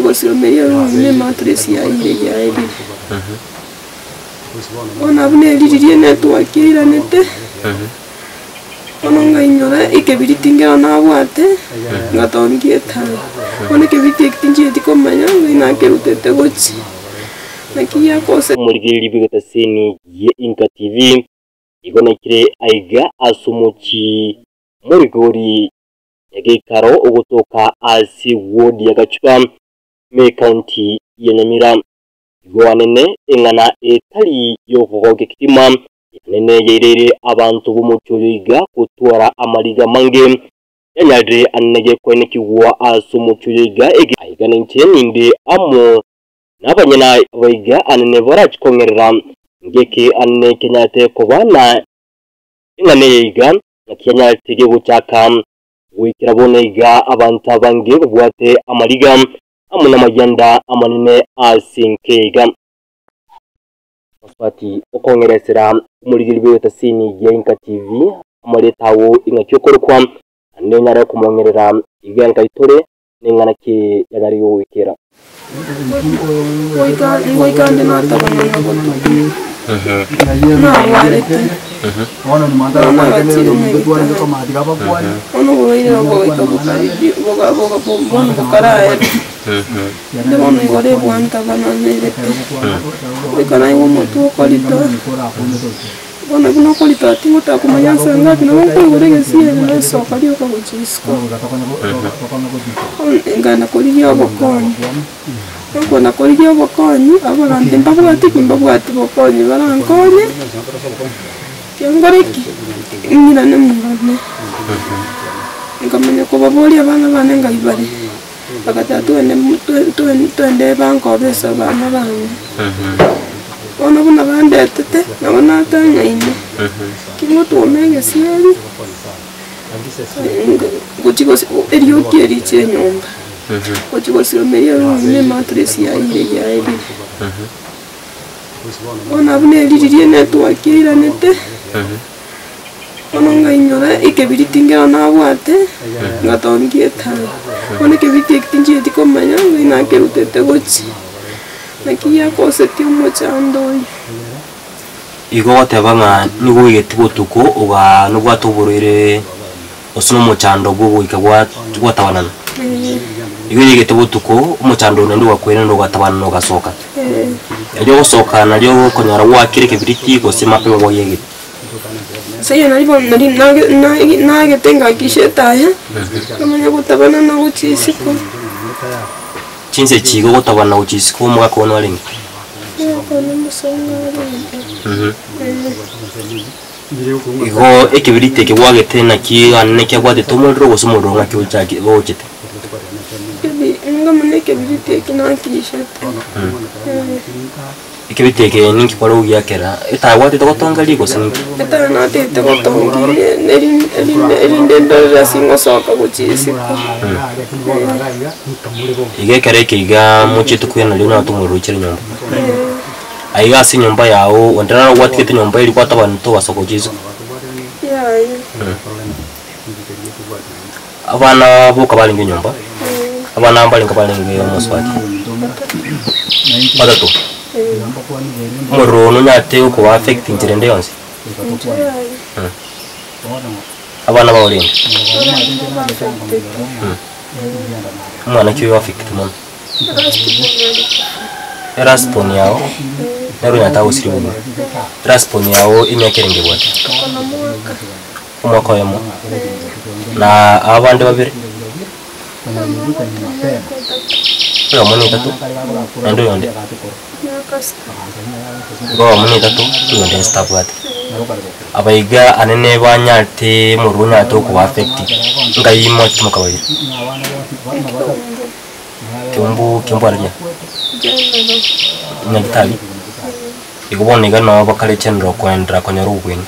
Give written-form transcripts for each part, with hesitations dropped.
kuchikosiromeriya ne matress ya ile ya ile ona bune liririe network iranete ona ngainyora ikebiritingera na bwate ngatongie ta ona kebiti kitinje tikomanya ina kerutete gochi nakiya kose murigiri bigataseni ye Inka TV igonekire aiga asumuchi murigori yagikaro ugutoka asi ward ya Gacupa me county ya Nyamira igwanene ingana etali yo kugoke kitima nene yirere abantu bumucyuriga kutwara amariga mange yanyadre annege kwene kiwa asumucyuriga igana ninde amo nabanyana baiga anene barach kongerera ngeke anne kenyate kobana ingane yiga nakenya tege guchaka wikira bonaiga abantu abange bwate amariga amuna majanda amanene asinkega Maswati okongeresera umurigiri bigatasini ya Inka TV amaretawo ingakyokorwa nenya kumongerera iganka itore ningana ke yanariyo wikira ngoikande natabana na warete ona ni mandara na gele mutwara ko madiga bakwani ono goira boga bombon bukara de ono gore bwanta kana nere kana yo moto kolito ona kuno kolito timota kumanyansa ngati no ko gore gesie no sokali ko kuchisko ngana kolio bokoni ko na kolio bokoni abagante mbabwati kimbabwati bokoni barankoni Yangareki ingina ne mungane ngamenya ko baboli abana bane ngaibare bakatatu ende banko besa bana bane ona buna bande tete nabona tanya ine kingo to menge sieli kuchiko eriyo kieri che nyomba kuchiko siromeriya ne matress ya ile ya ile ona bune liririe network iranete ona ngainyora ikebiritingera na bwate ngatongie ta ona kebiti kitinje tikomanya ina kerutete gochi nakiya kose timo chando igote banga nigo igetigo tuko uga no gwatuburire osuno muchando gugu ikagwa gwatabanana igo igetigo tuko umuchando nandi wakwena ndo gwatabana no gasoka ejo gusoka naryo konyara wakire kebiriti gosima pe ngo yege Saya nari tenga kisheta ya kamanya gutabana na guchisiko chinse chigo gutabana guchisiko muga kono alingi igo ekibirite kibwagete na ki anne kyagwate tomodro gosumodro ngaki uchaki ochete ngamane kebirite kinakisheta ikibiteke ninki kwa rugi yakera etawate togotonga liko sinki etana tete gotongi erinde ndora singo soka guchisiko igekere kiga muchitu kuyana lino atumurukira nyomba aiga si nyomba yawo ondara watikete nyomba iri kwatabana to wasoko chisiko abana boka balinge nyomba abana balinga Maswati badato Morono nyate uko affect njirende yonse abana bawurinda mwana cyo affect mon erasponi yao nero nyata usiribu erasponi yao imyakerenge bwate umwaka yamo na abandi babiri Yo moni tatu ndo yonde go moni tatu yonde stapwat abaiga anene banyate murunya to ku affect ngai mo tumukabaye kimbo arya nyagitali igubone gano bakale chenro kwendra konyara ubweni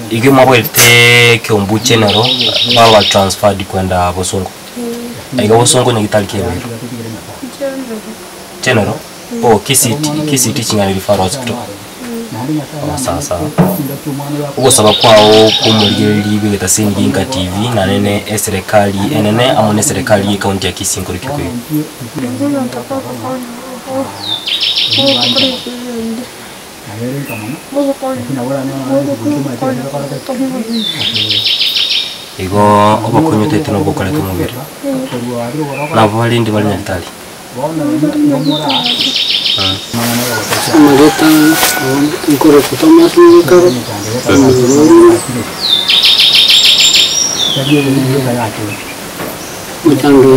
Igi mabwete Kiumbu chenero baba transferred kwenda Bosongo. Aiga Bosongo ni gitali kiwe. Chenero? Oh, KCT chingani referral hospital. sasa ugusaba kwao kumurigiriri bigetasingi Inka TV na nene serikali enene amone serikali kaunti ya Kisii kuri kikwe igo obakunyutete no bokole tumubiri nabo balindi bali nyakitali Maleta ngoro Thomas ngoro mchando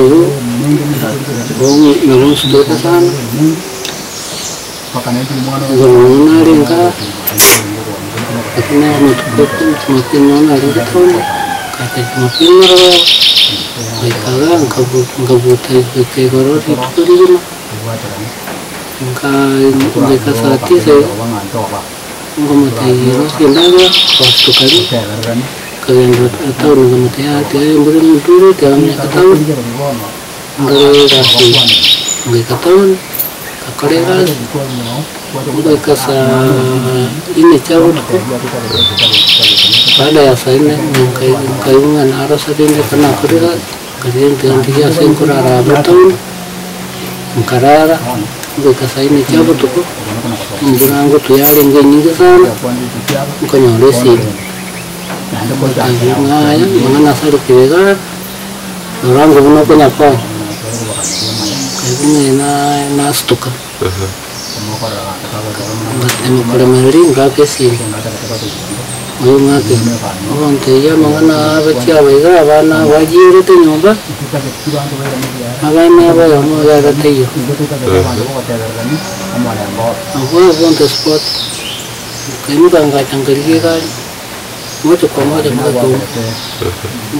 ngoro stoka sana ngoro narenga akina mutukona narenga tona kata mapinero baikaga ngabuta kegoro riturima ngeka saati se ngomotayiro sendaga waktu kali kagendo atau ngomotaya te mbure muturu te amnya kataun ngare rasi ngeka taun kakoregas ngeka sa ini cabut pada ya saine ngkai aras adine kana koregas kalian dengan dia sengkurara bertahun ngkarara ngeka saine cabut tuh nguranggo tuh ya lengeni ke sana ngkonyolesi ngaya mangana saru kira orang gubernur punya apa ini na stok emu pada meri nggak kesini ngake orang tiya mangana baca baca abana wajib itu nyoba abana apa yang mau ada tiya aku on the spot kamu kan nggak cangkir kan mau cukup mau ada tuh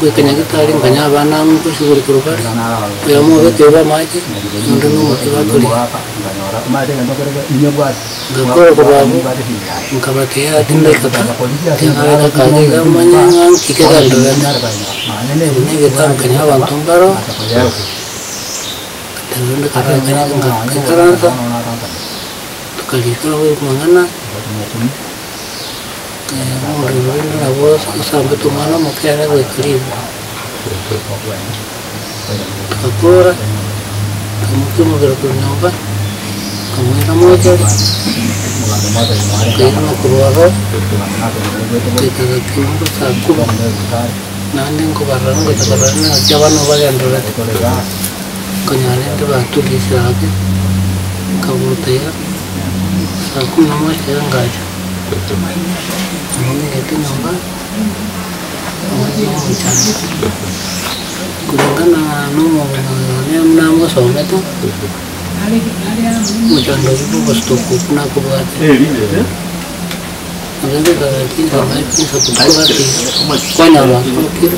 gue kena kita ring banyak abana aku suruh kurban ya mau coba maji udah mau coba kali gakor ko babu ngkabate ya tinda kata yang ada kali gamanya ngang kike dan ini kita kanya bantung baro dan kata kanya nggak kerasa kali kalau mangana mau dulu aku sampai tuh mana mau kira gue kiri aku kamu tuh mau berpunya apa kamu yang mau jadi kayak mau keluar kita ketemu saku nanti aku barang kita barang jawan apa yang dulu kenyalin tuh batu di sana kamu tanya saku nama saya enggak aja kamu itu nama kamu mau cari kurangkan nama soalnya tuh macam dulu bos toko pernah aku buat. Makanya kalau kita lagi satu buat kau nyala kira.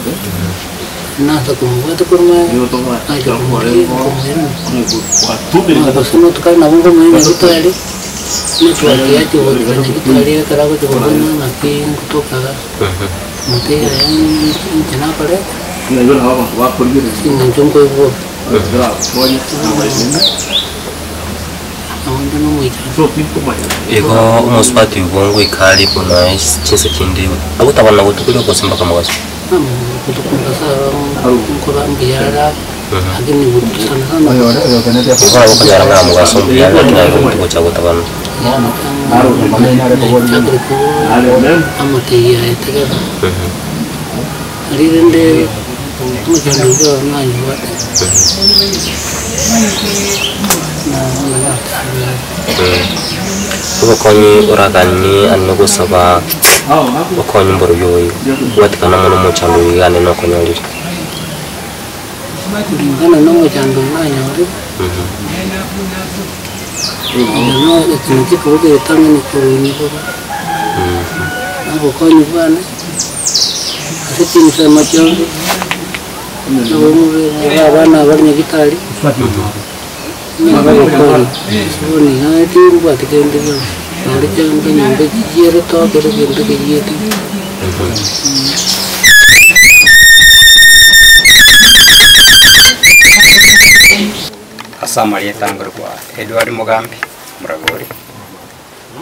Nah satu buat itu kurma. Aja kemudian. Nah pasal itu kan nabung kemarin itu ada. Ini jual dia jual banyak itu ada kalau aku jual banyak nanti aku tukar. Nanti yang kenapa deh? Sini jumpa ibu. ego umuspati ubongo ikali kuna chinse kindi agutabana gutukuri ko simba kamawazo kutukunda sa kurambiyara agini gutusana sana ego abakanyara ngamu basombiya lakina ngo cyago tabana amatiya etegera rirende mujando go nanyi wate ubakonyi uragani anogo saba bakonyi mboro yoyi watikana mono muchando yigane no konyolira ngana no muchando nanyori no ikintu kuruge tamene kurunyi ko abo konyi bana asitin sama chando abana barnya gitari nabakora siboni hati buat kende nari jangan nyampe jere to kere kende kiyeti Asama yetangirwa Edward Mugambi Muragori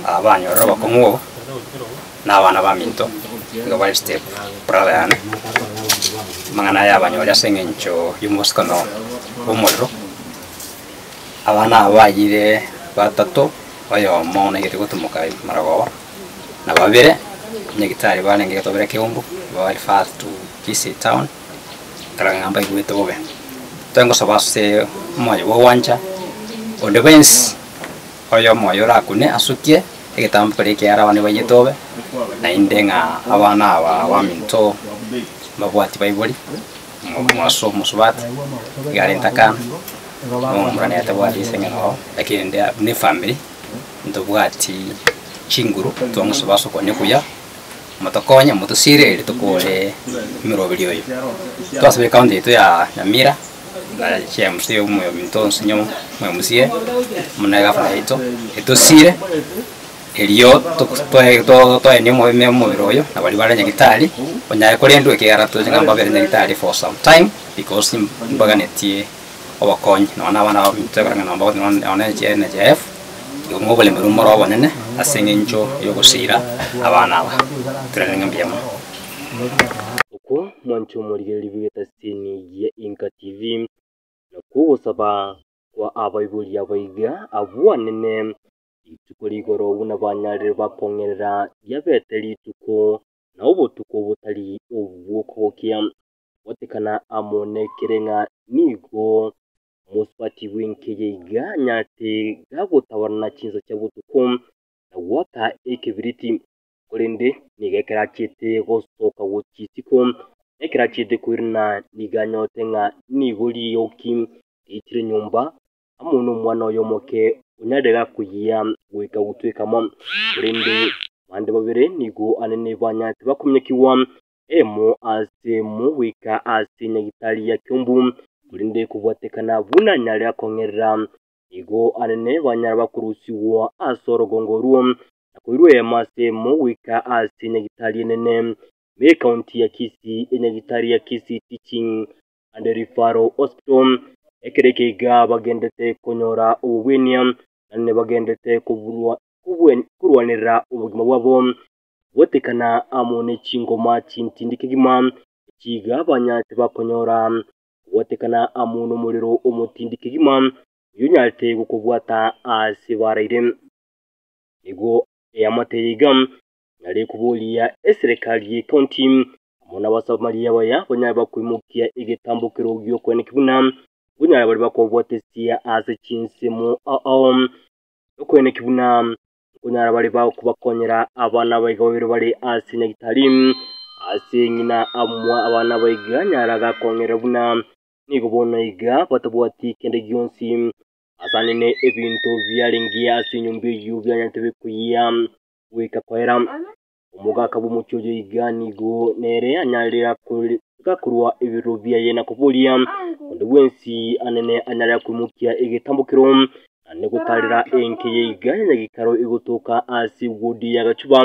abanyorora bakongo n'abana baminto nga bali step brother yana mangana y'abanyora sengencho y'umuskono umuriro abana abayire batatu oyo mona ngete gutumuka marago na babere nyegitari balenge gatobera kiumbu bali fast to Kisii town karanga mbai gwito bobe tango sabase moyo wanja on the wins oyo moyo rakune asukie egetampe ke ara bane bayitobe na indenga abana wa minto babwati baiboli mwaso musbat garentaka murane atabwati sengeno lakini ndia ni family ndobwati chinguru twamusobaso kone kuya matokonya mutosire ile tukole mirobili oyo twasabe county to ya Nyamira la chemsi umuyo mintonsi nyo mwemusie munaga fana ito sire eliyo to ni mo biroyo na bali bala nyagitali onyaye kolendo ekera to ngamba bere nyagitali for some time because mbaganeti obakonyi na bana mutagara na mbago na NHF ngo bale mbere umoro abonene asengenjo yo gusira abana aba turenga mbiyamo uko mwancho murigeri bigeta sini ya Inka TV na kusaba kwa abaibuli abaiga abwanene itukuri goro una banyarira bakongerera yabeteli tuko na ubutuko butali ubwokokia watekana amone kirenga nigo muspati winkeyega nyate gabutawarna chinzo cyabutuko na waka ekibiriti kolende nigekera chete gosoka wotitiko ekera chete kurina niganyotenga nigoli yoki itire nyumba amuno mwana yomoke unyadega kuyiya weka gutweka mo kolende bande babere nigo anene banyate bakumyekiwa emo asemu weka asinya gitali ya kyumbu kolende kubatekana buna nyale akongerera nigo anene banyara bakurusiwa asoro gongoruo nakuirwe masemo wika asinya gitali nene me county ya Kisii enyagitari ya Kisii Teaching and Referral Hospital ekereke ga bagendete konyora ubwiniam nane bagendete kurwanira ubugima bwabo wotekana amone chingoma chintindikigima chiga banyate bakonyora wotekana amuno muriro umutindikigima yunyate gukubwata asibaraire ego yamateyigam nari kubuliya eserikali ye county mona basamaria baya banya bakwimukia igetambukiro gyo kwene kibuna bunya bari bakobwotesia ase chinsemo kwene kibuna kunyara bari bakubakonyera abana baigawiro bari ase nyagitalim ase nyina amwa abana baiganyara gakongera buna nigobona iga batabwati kende gyonsi asanene ebintu byalingia ase nyumbe yubyanyatebe kuyiya weka kwera umugaka bumucyoje iganigo nere anyalira kurwa ibiro byaye na kubulia ndi wensi anene anyalira kumukia igetambukiro ane gutarira enke iganya gikaro igutuka asi gudi ya gacuba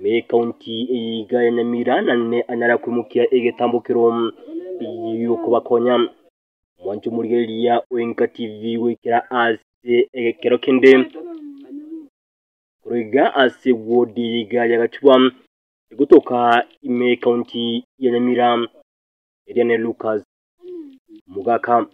me county iganya Nyamira nane anyalira kumukia igetambukiro iyo kubakonya mwanju murigeria Inka TV wekera asi egekero kende kuriga ase wodi igaya gacuba igutoka ime county ya Nyamira Eliane Lucas mugaka